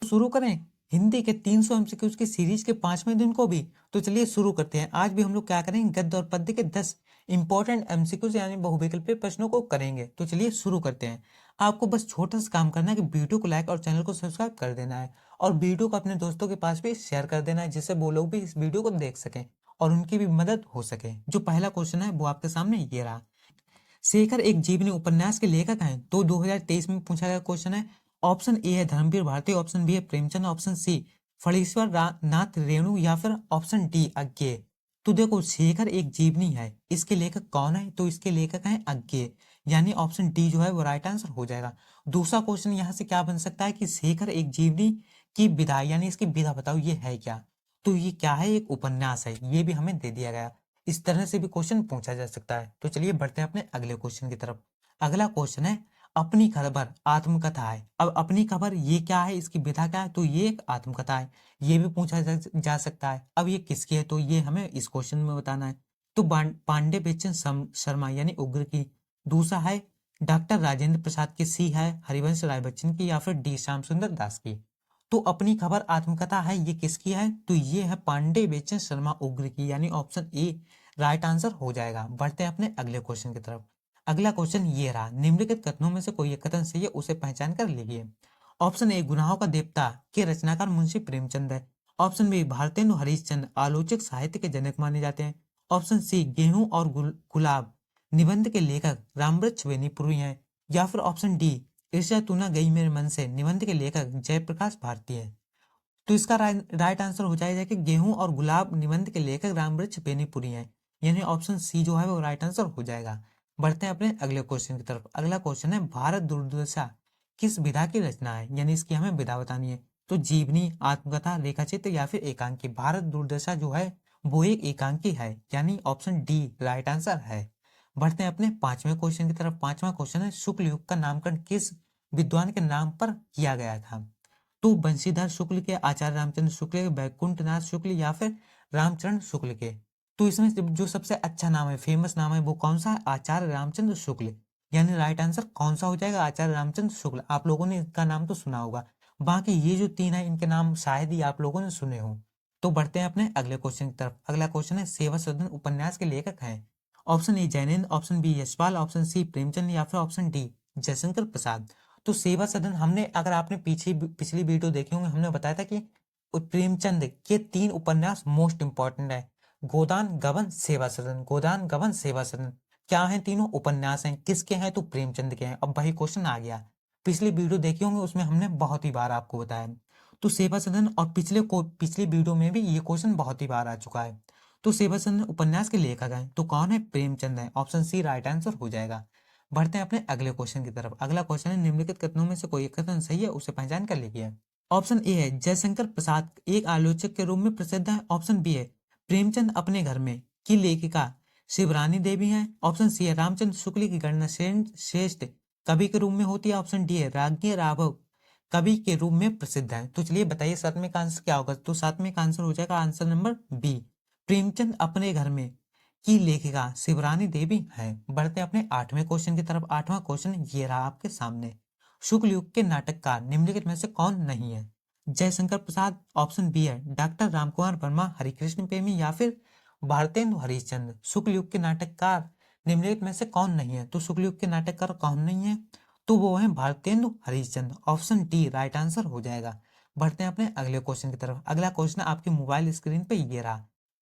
शुरू करें हिंदी के 300 एमसीक्यूज की सीरीज के 5वें दिन को भी। तो चलिए शुरू करते हैं। आज भी हम लोग क्या करेंगे, गद्य और पद्य के 10 इंपॉर्टेंट एमसीक्यूज यानी बहुविकल्पीय प्रश्नों को करेंगे। तो चलिए शुरू करते हैं। आपको बस छोटा सा काम करना है कि वीडियो को लाइक और चैनल को सब्सक्राइब कर देना है और वीडियो को अपने दोस्तों के पास भी शेयर कर देना है, जिससे वो लोग भी इस वीडियो को देख सकें और उनकी भी मदद हो सके। जो पहला क्वेश्चन है वो आपके सामने ये रहा। शेखर एक जीवनी उपन्यास के लेखक हैं। तो 2023 में पूछा गया क्वेश्चन है। ऑप्शन ए है धर्मवीर भारती, ऑप्शन बी है प्रेमचंद, ऑप्शन सी फणीश्वर नाथ रेणु या फिर ऑप्शन डी अज्ञेय। तो देखो, शेखर एक जीवनी है, इसके लेखक कौन है? तो इसके लेखक हैं अज्ञेय, यानी ऑप्शन डी जो है वो राइट आंसर हो जाएगा। दूसरा क्वेश्चन यहाँ से क्या बन सकता है कि शेखर एक जीवनी की विधा यानी इसकी विधा बताओ, ये है क्या? तो ये क्या है? एक उपन्यास है, ये भी हमें दे दिया गया। इस तरह से भी क्वेश्चन पूछा जा सकता है। तो चलिए बढ़ते हैं अपने अगले क्वेश्चन की तरफ। अगला क्वेश्चन है अपनी खबर आत्मकथा है। अब अपनी खबर ये क्या है, इसकी विधा क्या है? तो ये एक आत्मकथा है, ये भी पूछा जा सकता है। अब ये किसकी है? तो ये हमें इस क्वेश्चन में बताना है। तो पांडे बेचन शर्मा यानी उग्र की। दूसरा है डॉक्टर राजेंद्र प्रसाद की, सी है हरिवंश राय बच्चन की या फिर डी श्याम सुंदर दास की। तो अपनी खबर आत्मकथा है, ये किसकी है? तो ये है पांडे बेचन शर्मा उग्र की, यानी ऑप्शन ए राइट आंसर हो जाएगा। बढ़ते हैं अपने अगले क्वेश्चन की तरफ। अगला क्वेश्चन ये रहा। निम्नलिखित कथनों में से कोई एक कथन सही है, उसे पहचान कर लिखिए। ऑप्शन ए गुनाहों का देवता के रचनाकार मुंशी प्रेमचंद है। ऑप्शन बी भारतेंदु हरिश्चंद्र आलोचक साहित्य के जनक माने जाते हैं। ऑप्शन सी गेहूं और गुलाब निबंध के लेखक रामवृक्ष बेनीपुरी हैं। या फिर ऑप्शन डी ईर्ष्या तू ना गई मेरे मन से निबंध के लेखक जयप्रकाश भारती है। तो इसका राइट आंसर हो जाएगा कि गेहूं और गुलाब निबंध के लेखक रामवृक्ष बेनीपुरी हैं, यानी ऑप्शन सी जो है वो राइट आंसर हो जाएगा। बढ़ते हैं अपने अगले क्वेश्चन की तरफ। अगला क्वेश्चन है भारत दुर्दशा किस विधा की रचना है, यानी इसकी हमें विधा बतानी है। तो जीवनी, आत्मकथा, रेखाचित्र या फिर एकांकी। भारत दुर्दशा जो है वो एक एकांकी है, यानी ऑप्शन डी राइट आंसर है। बढ़ते हैं अपने पांचवें क्वेश्चन की तरफ। पांचवा क्वेश्चन है शुक्ल युग का नामकरण किस विद्वान के नाम पर किया गया था? तो बंशीधर शुक्ल के, आचार्य रामचंद्र शुक्ल के, बैकुंठनाथ शुक्ल या फिर रामचरण शुक्ल के। तो इसमें जो सबसे अच्छा नाम है, फेमस नाम है, वो कौन सा है? आचार्य रामचंद्र शुक्ल, यानी राइट आंसर कौन सा हो जाएगा? आचार्य रामचंद्र शुक्ल। आप लोगों ने इनका नाम तो सुना होगा, बाकी ये जो तीन है इनके नाम शायद ही आप लोगों ने सुने हो। तो बढ़ते हैं अपने अगले क्वेश्चन की तरफ। अगला क्वेश्चन है सेवा सदन उपन्यास के लेखक हैं। Option A Jainendra, option B Yashpal, option C Premchand या फिर ऑप्शन डी जयशंकर प्रसाद। तो सेवा सदन हमने, अगर आपने पिछली वीडियो देखी होंगे, हमने बताया था कि प्रेमचंद के 3 उपन्यास मोस्ट इंपॉर्टेंट है। गोदान, गबन, सेवा सदन। गोदान, गबन, सेवा सदन क्या है? तीनों उपन्यास हैं। किसके हैं? तो प्रेमचंद के हैं। अब वही क्वेश्चन आ गया, पिछली वीडियो देखी होंगे, उसमें हमने बहुत ही बार आपको बताया। तो सेवा सदन और पिछली वीडियो में भी ये क्वेश्चन बहुत ही बार आ चुका है। तो सेवा सदन उपन्यास के लेखक हैं, तो कौन है? प्रेमचंद है। ऑप्शन सी राइट आंसर हो जाएगा। बढ़ते हैं अपने अगले क्वेश्चन की तरफ। अगला क्वेश्चन है निम्नलिखित कथनों में से कोई एक कथन सही है, उसे पहचान कर लीजिए। ऑप्शन ए है जयशंकर प्रसाद एक आलोचक के रूप में प्रसिद्ध है। ऑप्शन बी है प्रेमचंद अपने घर में की लेखिका शिवरानी देवी हैं। ऑप्शन सी है रामचंद्र शुक्ल की गणना श्रेष्ठ कवि के रूप में होती है। ऑप्शन डी है राज्ञ राघव कवि के रूप में प्रसिद्ध है। तो चलिए बताइए सातवें का आंसर क्या होगा? तो सातवें का आंसर हो जाएगा आंसर नंबर बी, प्रेमचंद अपने घर में की लेखिका शिवरानी देवी है। बढ़ते हैं अपने आठवें क्वेश्चन की तरफ। आठवां क्वेश्चन ये रहा आपके सामने। शुक्ल युग के नाटककार निम्नलिखित में से कौन नहीं है? जयशंकर प्रसाद, ऑप्शन बी है डॉक्टर रामकुमार वर्मा हरिकृष्ण प्रेमी या फिर भारतेंदु हरिश्चंद्र। शुक्ल युग के नाटककार निम्नलिखित में से कौन नहीं है? तो शुक्ल युग के नाटककार कौन नहीं है? तो वो है Bharatendu Harishchandra. Option D right answer हो जाएगा। बढ़ते हैं अपने अगले क्वेश्चन की तरफ। अगला क्वेश्चन आपकी मोबाइल स्क्रीन पे ये रहा।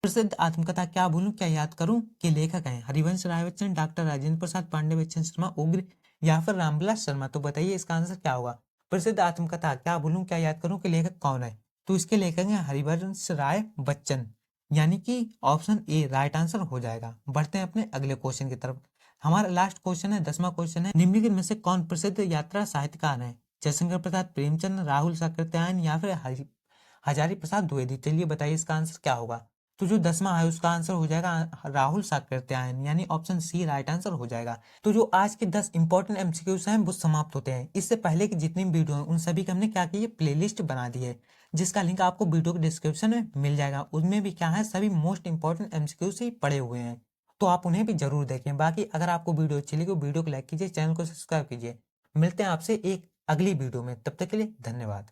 प्रसिद्ध आत्मकथा क्या भूलूं क्या याद करूं के लेखक हैं हरिवंश राय बच्चन, डॉक्टर राजेंद्र प्रसाद, पांडे बच्चन शर्मा उग्र या फिर रामविलास शर्मा। तो बताइए इसका आंसर क्या होगा? प्रसिद्ध आत्मकथा क्या भूलूं क्या याद करूं के लेखक कौन है? तो इसके लेखक हैं हरिवंश राय बच्चन, यानी कि ऑप्शन ए राइट आंसर हो जाएगा। बढ़ते हैं अपने अगले क्वेश्चन की तरफ। हमारा लास्ट क्वेश्चन है, 10वां क्वेश्चन है। निम्नलिखित में से कौन प्रसिद्ध यात्रा साहित्यकार है? जयशंकर प्रसाद, प्रेमचंद, राहुल साकृत्यायन या फिर हजारी प्रसाद द्विवेदी। चलिए बताइए इसका आंसर क्या होगा? तो जो 10वां है उसका आंसर हो जाएगा राहुल साकृत्यायन, यानी ऑप्शन सी राइट आंसर हो जाएगा। तो जो आज के 10 इंपॉर्टेंट एमसीक्यूज हैं वो समाप्त होते हैं। इससे पहले की जितनी वीडियो हैं उन सभी की हमने क्या की है, प्लेलिस्ट बना दी है, जिसका लिंक आपको वीडियो के डिस्क्रिप्शन में मिल जाएगा। उसमें भी क्या है, सभी मोस्ट इंपॉर्टेंट एमसीक्यूज ही पड़े हुए हैं, तो आप उन्हें भी जरूर देखें। बाकी अगर आपको वीडियो अच्छी लगी तो वीडियो को लाइक कीजिए, चैनल को सब्सक्राइब कीजिए। मिलते हैं आपसे एक अगली वीडियो में, तब तक के लिए धन्यवाद।